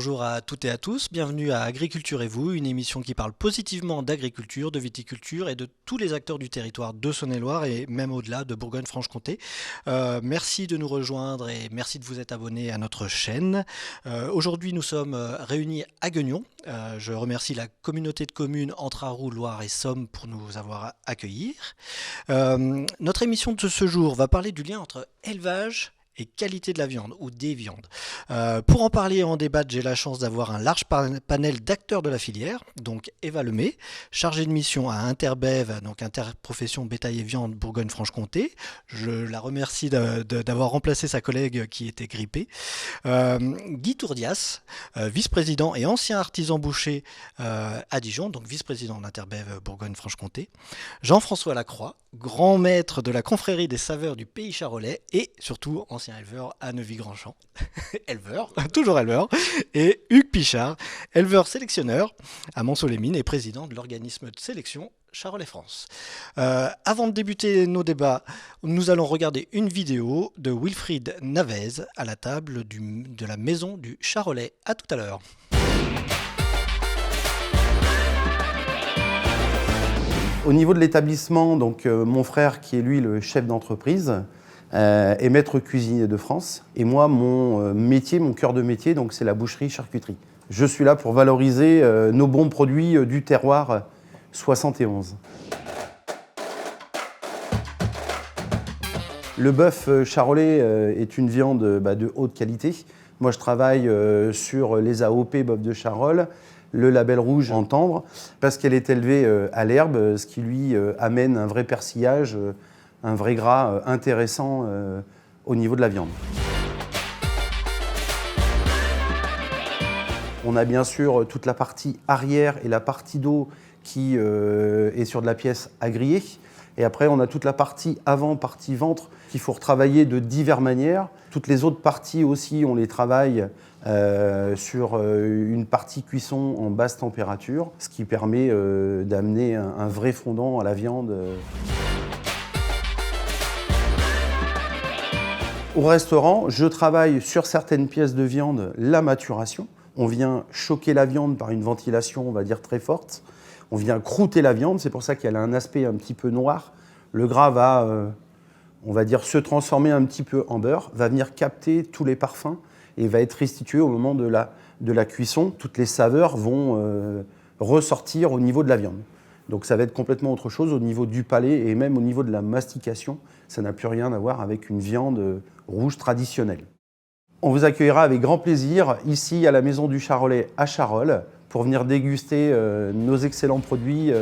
bonjour à toutes et à tous, bienvenue à Agriculture et vous, une émission qui parle positivement d'agriculture, de viticulture et de tous les acteurs du territoire de Saône-et-Loire et même au-delà de Bourgogne-Franche-Comté. Merci de nous rejoindre et merci de vous être abonnés à notre chaîne. Aujourd'hui nous sommes réunis à Gueugnon. Je remercie la communauté de communes entre Arroux, Loire et Somme pour nous avoir accueillis. Notre émission de ce jour va parler du lien entre élevage et qualité de la viande ou des viandes. Pour en parler et en débattre, j'ai la chance d'avoir un large panel d'acteurs de la filière, donc Eva Lemay, chargée de mission à Interbev, donc Interprofession Bétail et Viande Bourgogne-Franche-Comté. Je la remercie d'avoir remplacé sa collègue qui était grippée. Guy Tourdias, vice-président et ancien artisan boucher à Dijon, donc vice-président d'Interbev Bourgogne-Franche-Comté. Jean-François Lacroix, grand maître de la confrérie des saveurs du pays charolais et surtout ancien éleveur à Neuvy-Grandchamp. Éleveur, toujours éleveur. Et Hugues Pichard, éleveur sélectionneur à Monceau-les-Mines et président de l'organisme de sélection Charolais France. Avant de débuter nos débats, nous allons regarder une vidéo de Wilfried Navez à la table de la maison du Charolais. À tout à l'heure. Au niveau de l'établissement, donc mon frère qui est lui le chef d'entreprise est maître cuisinier de France. Et moi, mon métier, mon cœur de métier, donc c'est la boucherie-charcuterie. Je suis là pour valoriser nos bons produits du terroir 71. Le bœuf charolais est une viande de haute qualité. Moi, je travaille sur les AOP bœuf de Charolles, le label rouge en tendre, parce qu'elle est élevée à l'herbe, ce qui lui amène un vrai persillage, un vrai gras intéressant au niveau de la viande. On a bien sûr toute la partie arrière et la partie dos qui est sur de la pièce à griller. Et après, on a toute la partie avant, partie ventre, qu'il faut retravailler de diverses manières. Toutes les autres parties aussi, on les travaille sur une partie cuisson en basse température, ce qui permet d'amener un vrai fondant à la viande. Au restaurant, je travaille sur certaines pièces de viande la maturation. On vient choquer la viande par une ventilation, on va dire, très forte. On vient croûter la viande, c'est pour ça qu'elle a un aspect un petit peu noir. Le gras va, on va dire, se transformer un petit peu en beurre, va venir capter tous les parfums et va être restitué au moment de la cuisson. Toutes les saveurs vont ressortir au niveau de la viande. Donc ça va être complètement autre chose au niveau du palais et même au niveau de la mastication. Ça n'a plus rien à voir avec une viande rouge traditionnelle. On vous accueillera avec grand plaisir ici à la Maison du Charolais à Charolles pour venir déguster nos excellents produits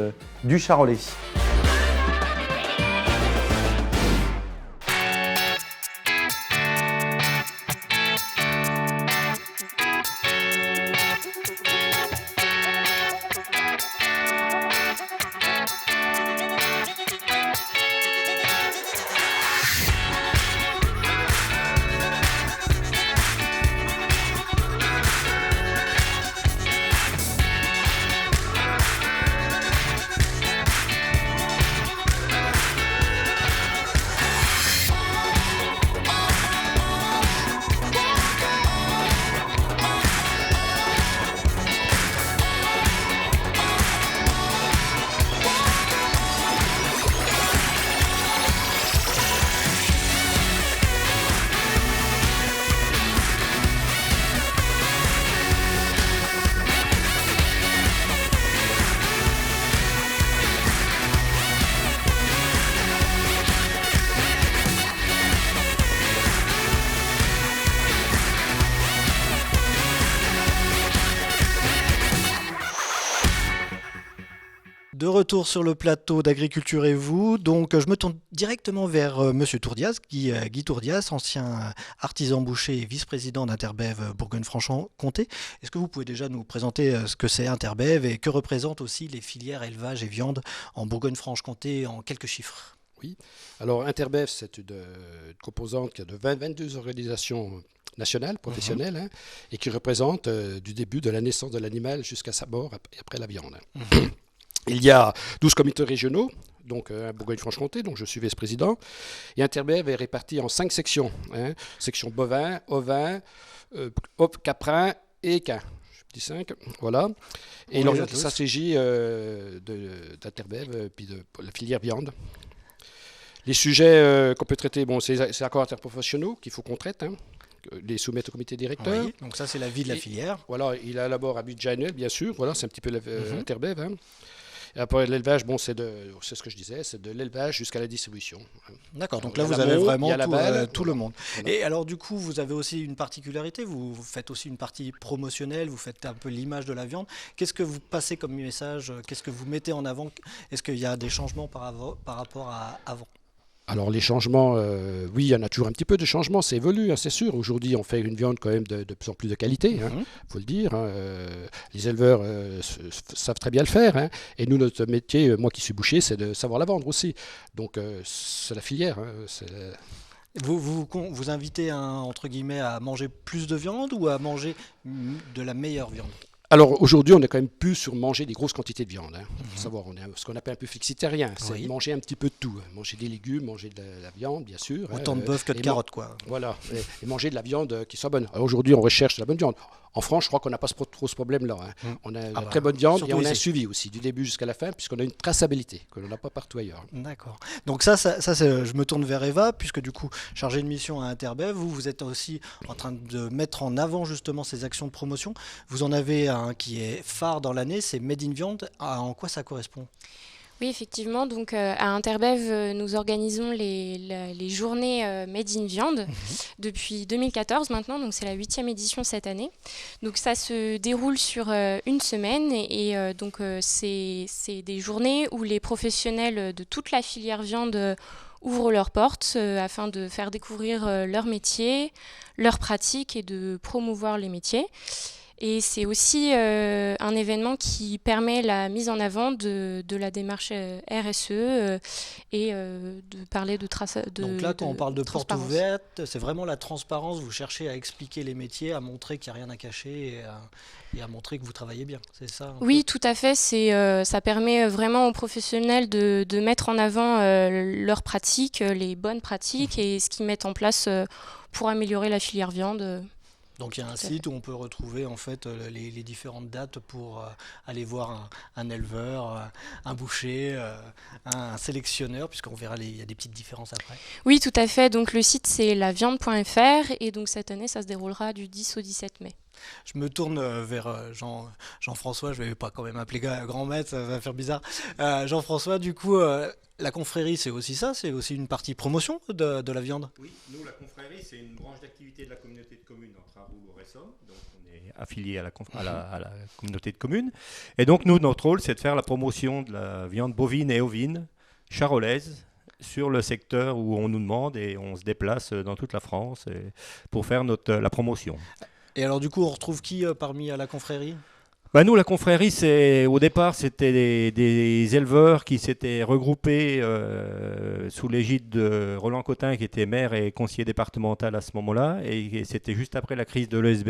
du Charolais. De retour sur le plateau d'Agriculture et vous, donc je me tourne directement vers Monsieur Tourdias, Guy Tourdias, ancien artisan boucher et vice-président d'Interbev Bourgogne-Franche-Comté. Est-ce que vous pouvez déjà nous présenter ce que c'est Interbev et que représentent aussi les filières élevage et viande en Bourgogne-Franche-Comté en quelques chiffres? Oui, alors Interbev, c'est une composante qui a de 22 organisations nationales, professionnelles, et qui représente du début de la naissance de l'animal jusqu'à sa mort et après la viande. Il y a 12 comités régionaux, donc à Bourgogne-Franche-Comté, donc je suis vice-président. Et Interbev est réparti en 5 sections. Section bovin, ovin, caprin et Caen. Je dis 5, voilà. Et On les a l'orientation tous. stratégie d'Interbev, puis de la filière viande. Les sujets qu'on peut traiter, bon, c'est les accords interprofessionnels qu'il faut qu'on traite, hein, les soumettre au comité directeur. Oui, donc ça c'est la vie de la Et- filière. Voilà, il élabore un budget annuel, bien sûr. Voilà, c'est un petit peu Mhm. Interbev. Hein. Et après l'élevage, bon, c'est ce que je disais, c'est de l'élevage jusqu'à la distribution. D'accord, donc Il là y a vous avez l'amont, vraiment il y a la tout, balle, tout le voilà. monde. Voilà. Et alors du coup vous avez aussi une particularité, vous faites aussi une partie promotionnelle, vous faites un peu l'image de la viande. Qu'est-ce que vous passez comme message? Qu'est-ce que vous mettez en avant? Est-ce qu'il y a des changements par rapport à avant? Alors les changements, oui, il y en a toujours un petit peu de changements, c'est évolue, hein, c'est sûr. Aujourd'hui, on fait une viande quand même de plus en plus de qualité, hein, Mhm. faut le dire. Hein. Les éleveurs savent très bien le faire. Hein. Et nous, notre métier, moi qui suis boucher, c'est de savoir la vendre aussi. Donc c'est la filière. Hein, Vous invitez entre guillemets à manger plus de viande ou à manger de la meilleure viande? Alors aujourd'hui, on est quand même plus sur manger des grosses quantités de viande. Hein. Faut savoir, on est ce qu'on appelle un peu flexitarien, c'est Oui. manger un petit peu de tout. Hein. Manger des légumes, manger de la viande, bien sûr. Hein, Autant de bœuf que de et carottes quoi. Voilà, et manger de la viande qui soit bonne. Alors aujourd'hui, on recherche de la bonne viande. En France, je crois qu'on n'a pas trop ce problème-là. Hein. Mm. On a de Ah la bah, très bonne viande et surtout on a un ici. suivi aussi, du début jusqu'à la fin, puisqu'on a une traçabilité que l'on n'a pas partout ailleurs. D'accord. Donc je me tourne vers Eva, puisque du coup, chargée de mission à Interbev, vous êtes aussi en train de mettre en avant justement ces actions de promotion. Vous en avez un qui est phare dans l'année, c'est Made in Viande. En quoi ça correspond? Oui, effectivement. Donc, à Interbev, nous organisons les journées Made in Viande depuis 2014 maintenant. Donc, c'est la 8e édition cette année. Donc, ça se déroule sur une semaine. C'est des journées où les professionnels de toute la filière viande ouvrent leurs portes afin de faire découvrir leur métier, leurs pratiques et de promouvoir les métiers. Et c'est aussi un événement qui permet la mise en avant de la démarche RSE et de parler de Donc là, quand on parle de porte transparence. ouverte, c'est vraiment la transparence. Vous cherchez à expliquer les métiers, à montrer qu'il n'y a rien à cacher et à montrer que vous travaillez bien. C'est ça un Oui, tout à fait. Ça permet vraiment aux professionnels de mettre en avant leurs pratiques, les bonnes pratiques et ce qu'ils mettent en place pour améliorer la filière viande. Donc il y a un Tout à site où on peut retrouver en fait les différentes dates pour aller voir un éleveur, un boucher, un sélectionneur, puisqu'on verra il y a des petites différences après. Oui, tout à fait. Donc le site c'est laviande.fr et donc cette année ça se déroulera du 10 au 17 mai. Je me tourne vers Jean-François, je ne vais pas quand même appeler grand maître, ça va faire bizarre. Jean-François, du coup, la confrérie c'est aussi ça, c'est aussi une partie promotion de la viande. Oui, nous, la confrérie, c'est une branche d'activité de la communauté de communes entre Arroux et Ressom. Donc, on est affilié à la communauté de communes. Et donc, nous, notre rôle, c'est de faire la promotion de la viande bovine et ovine charolaise sur le secteur où on nous demande et on se déplace dans toute la France pour faire la promotion. Et alors du coup, on retrouve qui parmi la confrérie? Bah nous, la confrérie, au départ, c'était des éleveurs qui s'étaient regroupés sous l'égide de Roland Cotin, qui était maire et conseiller départemental à ce moment-là. Et c'était juste après la crise de l'ESB.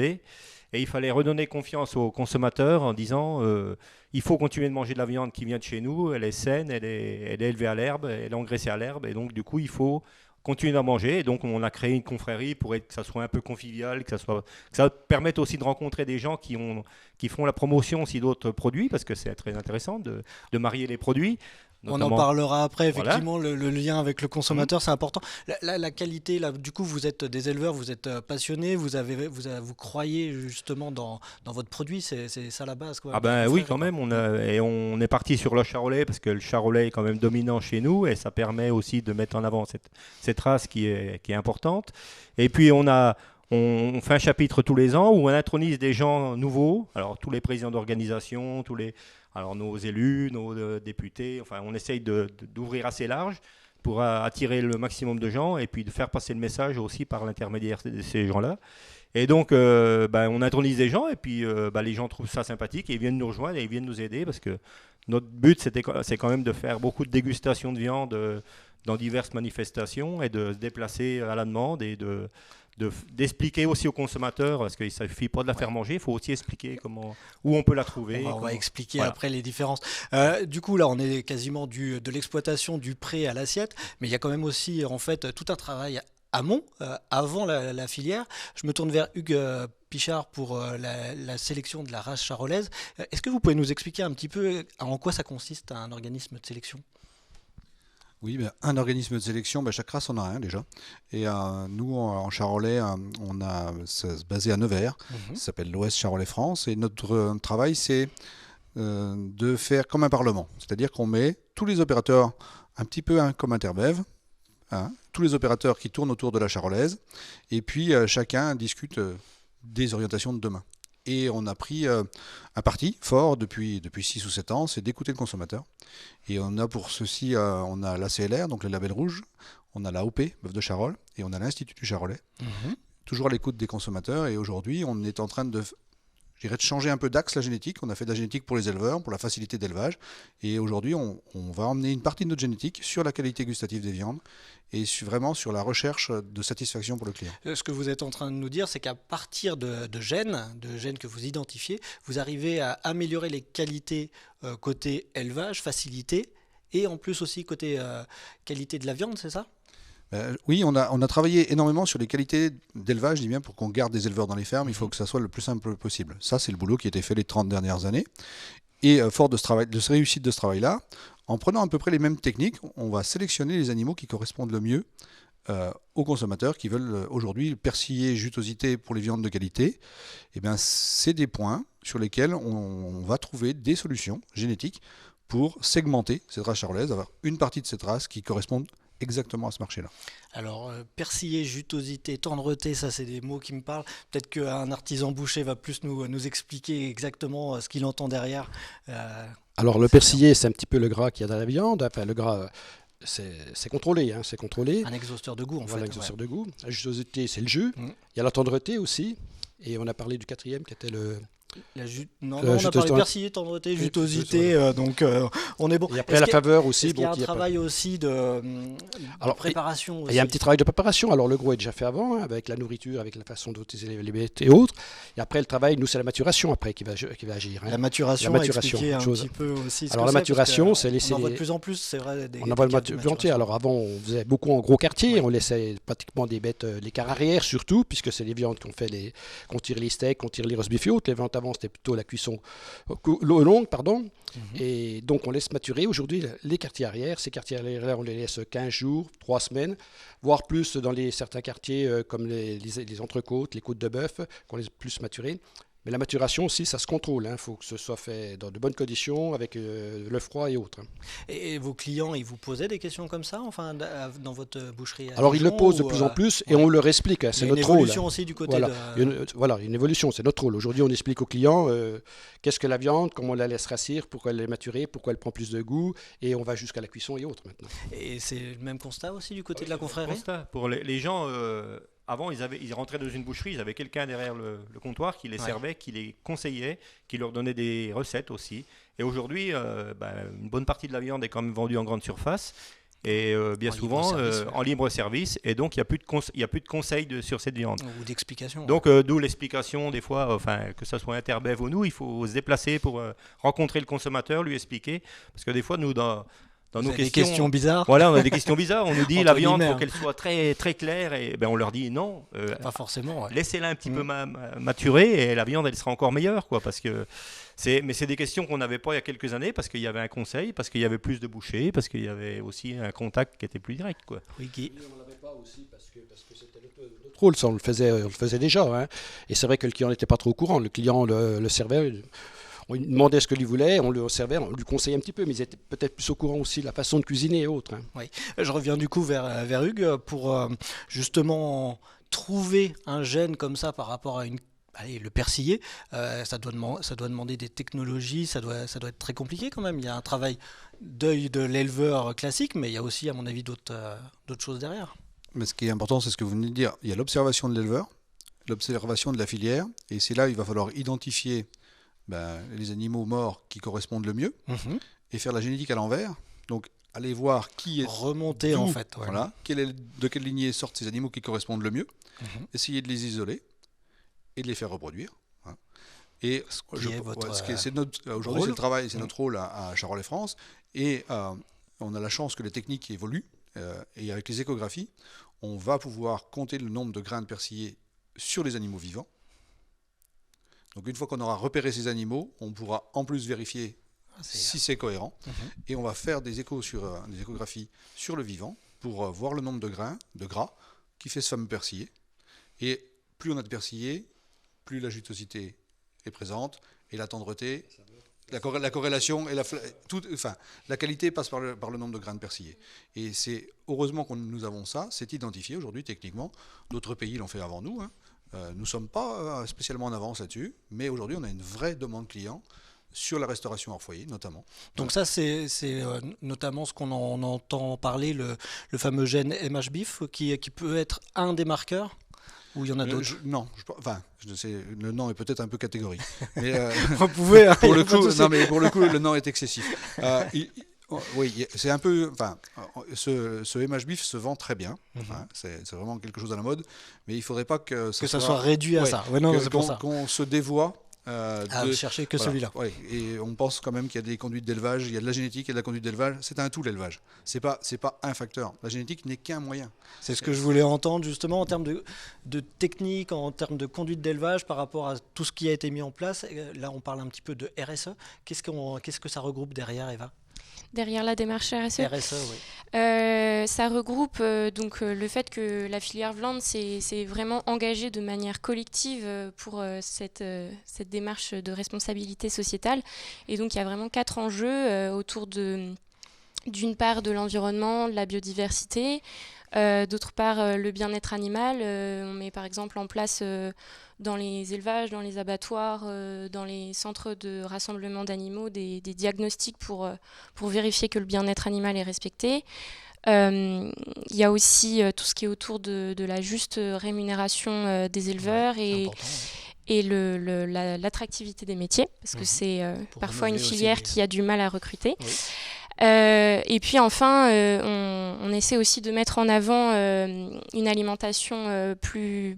Et il fallait redonner confiance aux consommateurs en disant il faut continuer de manger de la viande qui vient de chez nous, elle est saine, elle est élevée à l'herbe, elle est engraissée à l'herbe. Et donc, du coup, il faut continuer d'en manger. Et donc, on a créé une confrérie pour que ça soit un peu convivial, que ça permette aussi de rencontrer des gens qui font la promotion aussi d'autres produits, parce que c'est très intéressant de marier les produits. On en parlera après, Voilà. effectivement, le lien avec le consommateur, c'est important. La qualité, là, du coup, vous êtes des éleveurs, vous êtes passionnés, vous croyez justement dans votre produit, c'est ça la base, quoi. Ah ben oui, quand Quoi. même, on est parti sur le charolais, parce que le charolais est quand même dominant chez nous, et ça permet aussi de mettre en avant cette race qui est importante. Et puis on fait un chapitre tous les ans où on intronise des gens nouveaux, alors tous les présidents d'organisation, alors nos élus, nos députés, enfin on essaye d'ouvrir assez large pour attirer le maximum de gens et puis de faire passer le message aussi par l'intermédiaire de ces gens-là. Et donc on intronise des gens et puis les gens trouvent ça sympathique et ils viennent nous rejoindre et ils viennent nous aider parce que notre but c'est quand même de faire beaucoup de dégustations de viande dans diverses manifestations et de se déplacer à la demande et d'expliquer aussi aux consommateurs, parce qu'il ne suffit pas de la faire manger, il faut aussi expliquer où on peut la trouver. On va expliquer Voilà. après les différences. Du coup, là, on est quasiment de l'exploitation du pré à l'assiette, mais il y a quand même aussi, en fait, tout un travail amont, avant la filière. Je me tourne vers Hugues Pichard pour la sélection de la race charolaise. Est-ce que vous pouvez nous expliquer un petit peu en quoi ça consiste un organisme de sélection ? Oui, un organisme de sélection, chaque race en a un déjà. Et nous, en Charolais, c'est basé à Nevers, ça s'appelle l'Ouest Charolais France. Et notre travail, c'est de faire comme un parlement. C'est-à-dire qu'on met tous les opérateurs, un petit peu comme Interbev, tous les opérateurs qui tournent autour de la charolaise, et puis chacun discute des orientations de demain. Et on a pris un parti fort depuis 6 ou 7 ans, c'est d'écouter le consommateur. Et on a pour ceci, on a l'ACLR, donc le label rouge, on a la OP, Bœuf de Charolles, et on a l'Institut du Charolais, toujours à l'écoute des consommateurs. Et aujourd'hui, on est en train de changer un peu d'axe la génétique. On a fait de la génétique pour les éleveurs, pour la facilité d'élevage. Et aujourd'hui, on va emmener une partie de notre génétique sur la qualité gustative des viandes et vraiment sur la recherche de satisfaction pour le client. Ce que vous êtes en train de nous dire, c'est qu'à partir de gènes que vous identifiez, vous arrivez à améliorer les qualités côté élevage, facilité, et en plus aussi côté qualité de la viande, c'est ça ? Oui, on a travaillé énormément sur les qualités d'élevage, je dis bien, pour qu'on garde des éleveurs dans les fermes, il faut que ça soit le plus simple possible. Ça, c'est le boulot qui a été fait les 30 dernières années. Et fort de cette réussite de ce travail-là, en prenant à peu près les mêmes techniques, on va sélectionner les animaux qui correspondent le mieux aux consommateurs qui veulent aujourd'hui persiller, jutosité pour les viandes de qualité. Et bien, c'est des points sur lesquels on va trouver des solutions génétiques pour segmenter cette race charolaise, avoir une partie de cette race qui correspond exactement à ce marché-là. Alors, persiller, jutosité, tendreté, ça c'est des mots qui me parlent. Peut-être qu'un artisan boucher va plus nous expliquer exactement ce qu'il entend derrière. Alors, le persillé, c'est un petit peu le gras qu'il y a dans la viande. Enfin, le gras, c'est contrôlé, c'est contrôlé. Un exhausteur de goût, en fait. Voilà, un exhausteur de goût. La jutosité, c'est le jus. Il y a la tendreté aussi. Et on a parlé du quatrième qui était le... on a parlé persillé, tendreté, jutosité, donc on est bon. Et après la faveur aussi. Il y a un travail aussi de préparation. Il y a un petit travail de préparation. Alors le gros est déjà fait avant, avec la nourriture, avec la façon d'utiliser les bêtes et autres. Et après le travail, nous c'est la maturation après qui va agir. La maturation, expliquer un petit peu aussi. Alors la maturation, c'est laisser. On en voit de plus en plus, c'est vrai. On en voit de plus en plus. Alors avant, on faisait beaucoup en gros quartier. On laissait pratiquement des bêtes, l'écart arrière surtout, puisque c'est les viandes qu'on tire les steaks, qu'on tire les roast beef et autres. Les ventes avant, c'était plutôt la cuisson longue, pardon. Et donc, on laisse maturer. Aujourd'hui, les quartiers arrière, ces quartiers arrière-là, on les laisse 15 jours, 3 semaines, voire plus dans certains quartiers comme les entrecôtes, les côtes de bœuf, qu'on laisse plus maturer. Mais la maturation aussi, ça se contrôle. Il faut que ce soit fait dans de bonnes conditions, avec le froid et autres. Et vos clients, ils vous posaient des questions comme ça, enfin, dans votre boucherie à Alors, Dijon, ils le posent de plus en plus et on leur explique. C'est notre rôle. Il y a une évolution aussi du côté Voilà, une évolution, c'est notre rôle. Aujourd'hui, on explique aux clients qu'est-ce que la viande, comment on la laisse rassir, pourquoi elle est maturée, pourquoi elle prend plus de goût, et on va jusqu'à la cuisson et autres maintenant. Et c'est le même constat aussi du côté de la confrérie ? Constat. Pour les gens... Avant, ils rentraient dans une boucherie, ils avaient quelqu'un derrière le comptoir qui les servait, qui les conseillait, qui leur donnait des recettes aussi. Et aujourd'hui, une bonne partie de la viande est quand même vendue en grande surface et bien souvent en libre service. Et donc, il n'y a plus de conseils sur cette viande. Ou d'explications. Donc, d'où l'explication, des fois, que ce soit Interbev ou nous, il faut se déplacer pour rencontrer le consommateur, lui expliquer. Parce que des fois, nous, dans nos questions bizarres. Voilà, on a des questions bizarres. On nous dit la viande, il faut qu'elle soit très, très claire. Et on leur dit non. Pas forcément. Ouais. Laissez-la un petit peu maturer et la viande, elle sera encore meilleure. Parce que mais c'est des questions qu'on n'avait pas il y a quelques années parce qu'il y avait un conseil, parce qu'il y avait plus de bouchers, parce qu'il y avait aussi un contact qui était plus direct. Oui, Guy. On ne l'avait pas aussi parce que c'était notre rôle. Ça, on le faisait déjà. Et c'est vrai que le client n'était pas trop au courant. Le client le servait. On lui demandait ce que lui voulait, on le servait, on lui conseillait un petit peu, mais ils étaient peut-être plus au courant aussi de la façon de cuisiner et autres. Oui. Je reviens du coup vers Hugues pour justement trouver un gène comme ça par rapport à le persillé. Ça doit demander des technologies, ça doit être très compliqué quand même. Il y a un travail d'œil de l'éleveur classique, mais il y a aussi, à mon avis, d'autres choses derrière. Mais ce qui est important, c'est ce que vous venez de dire. Il y a l'observation de l'éleveur, l'observation de la filière, et c'est là où il va falloir identifier les animaux morts qui correspondent le mieux et faire la génétique à l'envers. Donc, aller voir qui est... Remonter en fait. Ouais. Voilà, de quelle lignée sortent ces animaux qui correspondent le mieux. Essayer de les isoler et de les faire reproduire. Et c'est aujourd'hui, c'est le travail, c'est notre rôle à Charolais France. Et on a la chance que les techniques évoluent. Et avec les échographies, on va pouvoir compter le nombre de grains de persillé sur les animaux vivants. Donc une fois qu'on aura repéré ces animaux, on pourra en plus vérifier si c'est cohérent. Et on va faire des échographies sur le vivant pour voir le nombre de grains, de gras, qui fait ce fameux persillé. Et plus on a de persillé, plus la jutosité est présente, et la tendreté, la corrélation, et la qualité passe par le nombre de grains de persillé. Et c'est heureusement que nous avons ça, c'est identifié aujourd'hui techniquement. D'autres pays l'ont fait avant nous, hein. Nous ne sommes pas spécialement en avance là-dessus, mais aujourd'hui on a une vraie demande client sur la restauration hors foyer notamment. Donc ça c'est notamment ce qu'on en entend parler, le fameux gène MHBIF qui peut être un des marqueurs, ou il y en a d'autres? Non, le nom est peut-être un peu catégorique. Mais, Vous pouvez, hein, pour le coup, le nom est excessif. Oui, c'est un peu. Enfin, ce MHBIF se vend très bien. Hein, c'est vraiment quelque chose à la mode, mais il ne faudrait pas que ça soit réduit à ça. Ouais, non, c'est pour ça. Qu'on se dévoie. Chercher que celui-là. Ouais, et on pense quand même qu'il y a des conduites d'élevage, il y a de la génétique, il y a de la conduite d'élevage. C'est un tout l'élevage. C'est pas un facteur. La génétique n'est qu'un moyen. C'est ce que je voulais entendre justement en termes de technique, en termes de conduite d'élevage par rapport à tout ce qui a été mis en place. Là, on parle un petit peu de RSE. Qu'est-ce que ça regroupe derrière, Eva? Derrière la démarche RSE, oui. Ça regroupe le fait que la filière viande s'est vraiment engagée de manière collective pour cette démarche de responsabilité sociétale. Et donc il y a vraiment 4 enjeux autour d'une part de l'environnement, de la biodiversité, d'autre part le bien-être animal. On met par exemple en place dans les élevages, dans les abattoirs, dans les centres de rassemblement d'animaux, des diagnostics pour vérifier que le bien-être animal est respecté. Il y a aussi tout ce qui est autour de la juste rémunération des éleveurs et l'attractivité des métiers, parce que c'est parfois une filière qui a du mal à recruter. Oui. Et puis enfin, on essaie aussi de mettre en avant une alimentation de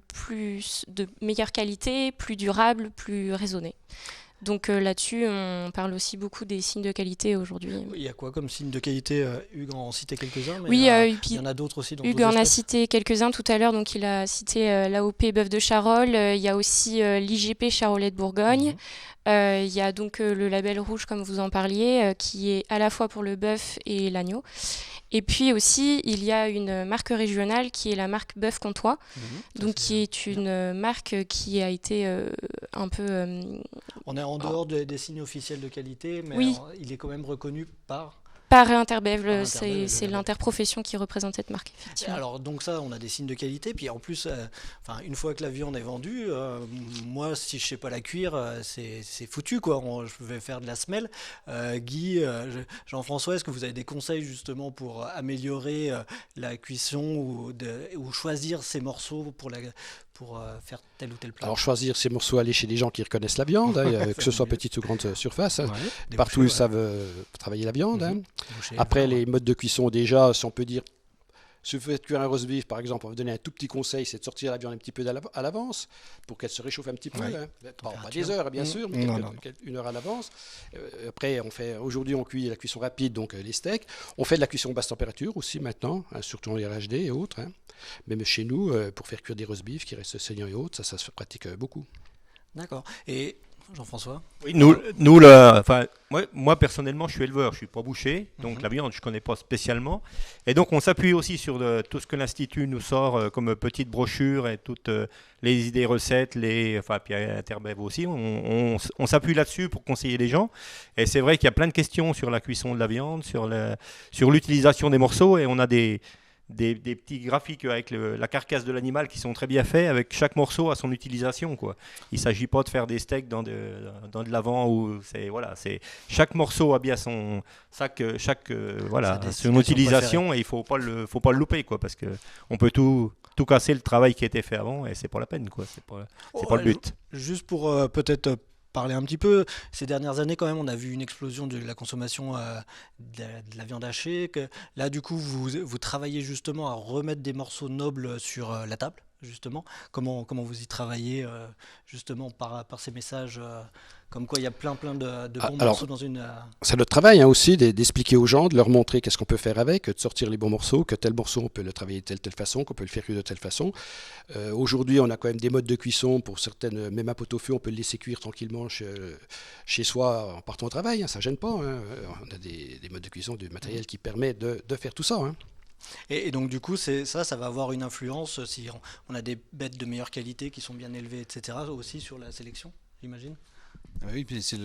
meilleure qualité, plus durable, plus raisonnée. Donc là-dessus, on parle aussi beaucoup des signes de qualité aujourd'hui. Il y a quoi comme signes de qualité? Hugues en citait quelques-uns, mais oui, il y en a d'autres aussi. Hugues en a cité quelques-uns tout à l'heure, donc il a cité l'AOP Bœuf de Charolles, il y a aussi l'IGP Charolais de Bourgogne. Il y a donc le label rouge, comme vous en parliez, qui est à la fois pour le bœuf et l'agneau. Et puis aussi, il y a une marque régionale qui est la marque Bœuf Comtois, qui est une marque qui a été un peu... On est en dehors des signes officiels de qualité, mais oui. Il est quand même reconnu par Interbev, c'est l'interprofession qui représente cette marque, effectivement. Alors donc ça, on a des signes de qualité, puis en plus, une fois que la viande est vendue, moi si je sais pas la cuire, c'est foutu quoi. Je vais faire de la semelle. Guy, Jean-François, est-ce que vous avez des conseils justement pour améliorer la cuisson ou choisir ces morceaux pour faire tel ou tel plat? Alors choisir ces morceaux, aller chez des gens qui reconnaissent la viande, que ce soit petite ou grande surface. Ouais, partout ils savent travailler la viande. Après, les modes de cuisson, déjà, si on peut dire, si vous faites cuire un roast beef, par exemple, on va donner un tout petit conseil, c'est de sortir la viande un petit peu à l'avance pour qu'elle se réchauffe un petit peu. Pas des heures, bien sûr, mais une heure à l'avance. Après, aujourd'hui, on cuit la cuisson rapide, donc les steaks. On fait de la cuisson basse température aussi maintenant, surtout en RHD et autres. Même chez nous, pour faire cuire des roast beef qui restent saignants et autres, ça se pratique beaucoup. D'accord. Et Jean-François? Oui, moi personnellement, je suis éleveur, je suis pas boucher, donc la viande je connais pas spécialement. Et donc on s'appuie aussi sur tout ce que l'Institut nous sort comme petite brochure et toutes les idées recettes, puis Interbev aussi. On s'appuie là-dessus pour conseiller les gens. Et c'est vrai qu'il y a plein de questions sur la cuisson de la viande, sur l'utilisation des morceaux, et on a des petits graphiques avec la carcasse de l'animal qui sont très bien faits, avec chaque morceau à son utilisation, quoi. Il ne s'agit pas de faire des steaks dans de l'avant, où chaque morceau a bien son utilisation, et il ne faut pas le louper, quoi, parce qu'on peut tout casser le travail qui a été fait avant, et c'est pas la peine, quoi. C'est pas le but. Juste pour peut-être parler un petit peu, ces dernières années quand même, on a vu une explosion de la consommation de la viande hachée. Là du coup, vous travaillez justement à remettre des morceaux nobles sur la table, justement. Comment vous y travaillez justement par ces messages Comme quoi il y a plein de bons Alors, morceaux dans une... c'est notre travail aussi d'expliquer aux gens, de leur montrer qu'est-ce qu'on peut faire avec, de sortir les bons morceaux, que tel morceau on peut le travailler de telle façon, qu'on peut le faire cuire de telle façon. Aujourd'hui, on a quand même des modes de cuisson pour certaines, même à pot au feu, on peut le laisser cuire tranquillement chez soi en partant au travail, hein, ça ne gêne pas. Hein. On a des modes de cuisson, du matériel qui permet de faire tout ça. Hein. Et donc du coup, ça va avoir une influence si on a des bêtes de meilleure qualité qui sont bien élevées, etc. aussi sur la sélection, j'imagine. Ah oui, puis je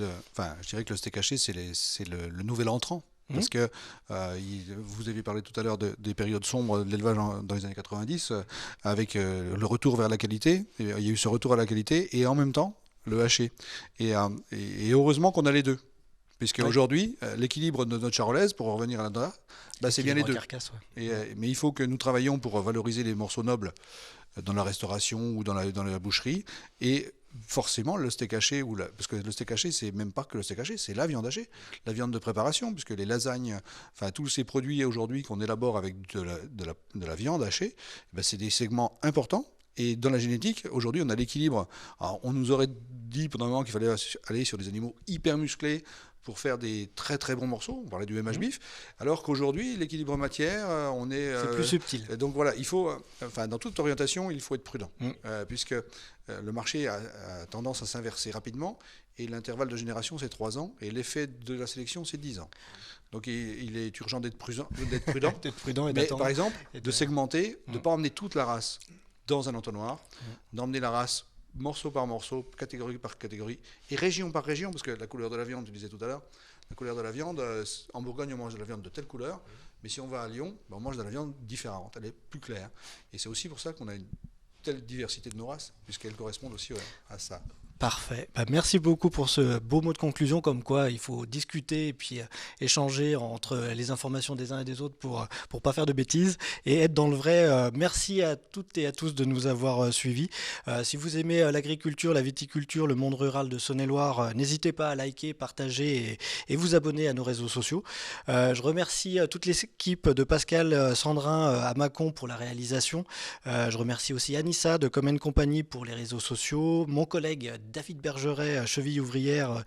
dirais que le steak haché, c'est le nouvel entrant. Parce que vous avez parlé tout à l'heure des périodes sombres de l'élevage dans les années 90, avec le retour vers la qualité. Il y a eu ce retour à la qualité et en même temps le haché. Et heureusement qu'on a les deux. Puisque aujourd'hui, l'équilibre de notre charolaise, pour revenir à là-dedans, c'est bien les deux. Carcasse, ouais. Mais il faut que nous travaillions pour valoriser les morceaux nobles dans la restauration ou dans la boucherie. Et forcément, le steak haché, parce que le steak haché, c'est même pas que le steak haché, c'est la viande hachée, la viande de préparation, puisque les lasagnes, enfin tous ces produits aujourd'hui qu'on élabore avec de la viande hachée, c'est des segments importants. Et dans la génétique, aujourd'hui, on a l'équilibre. Alors, on nous aurait dit pendant un moment qu'il fallait aller sur des animaux hyper musclés pour faire des très très bons morceaux. On parlait du MH beef, alors qu'aujourd'hui, l'équilibre matière, on est... c'est plus subtil. Donc voilà, il faut, dans toute orientation, il faut être prudent, puisque le marché a tendance à s'inverser rapidement, et l'intervalle de génération, c'est 3 ans, et l'effet de la sélection, c'est 10 ans. Donc il est urgent d'être prudent, d'être prudent et mais d'attendre. par exemple, de segmenter, de ne pas emmener toute la race dans un entonnoir, d'emmener la race morceau par morceau, catégorie par catégorie, et région par région, parce que la couleur de la viande, tu disais tout à l'heure, la couleur de la viande, en Bourgogne, on mange de la viande de telle couleur, mais si on va à Lyon, on mange de la viande différente, elle est plus claire. Et c'est aussi pour ça qu'on a une telle diversité de nos races, puisqu'elles correspondent aussi à ça. Parfait. Merci beaucoup pour ce beau mot de conclusion, comme quoi il faut discuter et puis échanger entre les informations des uns et des autres pour pas faire de bêtises et être dans le vrai. Merci à toutes et à tous de nous avoir suivis. Si vous aimez l'agriculture, la viticulture, le monde rural de Saône-et-Loire, n'hésitez pas à liker, partager et vous abonner à nos réseaux sociaux. Je remercie toute l'équipe de Pascal Sandrin à Mâcon pour la réalisation. Je remercie aussi Anissa de Common Company pour les réseaux sociaux, mon collègue David Bergeret, cheville ouvrière,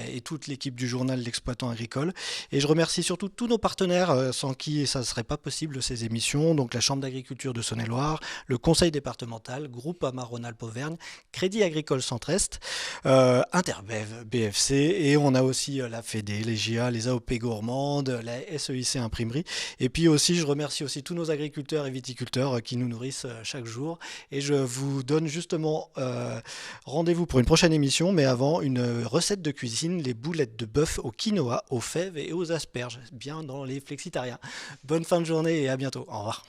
et toute l'équipe du journal L'Exploitant agricole. Et je remercie surtout tous nos partenaires sans qui ça ne serait pas possible ces émissions, donc la Chambre d'agriculture de Saône-et-Loire, le Conseil départemental, Groupe Rhône-Alpes Auvergne, Crédit Agricole Centre-Est, Interbev, BFC, et on a aussi la Fédé, les GIA, les AOP gourmandes, la SEIC Imprimerie. Et puis aussi, je remercie aussi tous nos agriculteurs et viticulteurs qui nous nourrissent chaque jour. Et je vous donne justement rendez-vous pour une prochaine émission, mais avant, une recette de cuisine, les boulettes de bœuf au quinoa, aux fèves et aux asperges, bien dans les flexitariens. Bonne fin de journée et à bientôt. Au revoir.